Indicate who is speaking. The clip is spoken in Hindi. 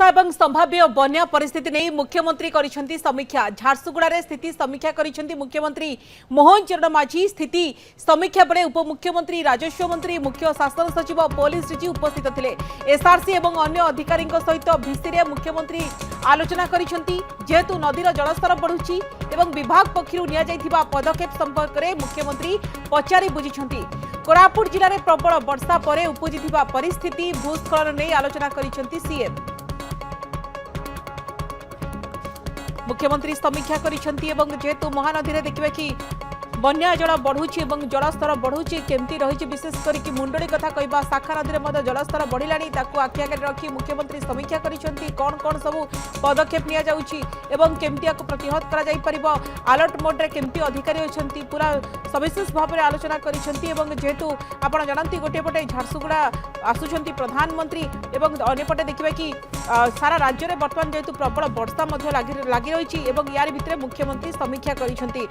Speaker 1: वर्षा एवं संभाव्य बन्या परिस्थिति नहीं मुख्यमंत्री करिसेंती समीक्षा। झारसुगुड़ा रे स्थिति समीक्षा करिसेंती मुख्यमंत्री मोहन चरण माझी। स्थिति समीक्षा बेले उपमुख्यमंत्री, राजस्व मंत्री, मुख्य शासन सचिव, पुलिस डीजी उपस्थित थिले। एसआरसी एवं अन्य अधिकारी सहित भिसी रे मुख्यमंत्री आलोचना करिसेंती। जेहेतु नदीर जलस्तर बढ़ुची एवं विभाग पक्षरु निया जायथिबा पदक्षेप संपर्क में मुख्यमंत्री पचारि बुझिसेंती। कोरापुट जिले में प्रबल वर्षा पर उपजिथिबा परिस्थिति भूस्खलन नहीं आलोचना करिसेंती सीएम। मुख्यमंत्री समीक्षा करिसेंती एवं जेहेतु महानदी रे देखिबे कि बन्या जल बढ़ुची एवं जलस्तर बढ़ुची केमती रही विशेष करके मुंडली कथा कहबा शाखा नदी में जलस्तर बढ़िलानी ताकू आखि आगे रखी मुख्यमंत्री समीक्षा करिसेंती। कौन कौन सब पदक्षेप निया जाउची एवं केमती आकु प्रतिहत करा जाई परिबो, अलर्ट मोड रे केमती अधिकारी अछंती पूरा सविशेष भाव में आलोचना करिसेंती। एवं जेहेतु आपण जानती गोटे पटे झारसुगुड़ा आसुछंती प्रधानमंत्री एवं अन्य पटे देखिबे कि सारा राज्य में वर्तमान जेहेतु प्रबल वर्षा लागी रही एवं यार भितर मुख्यमंत्री समीक्षा करिसेंती।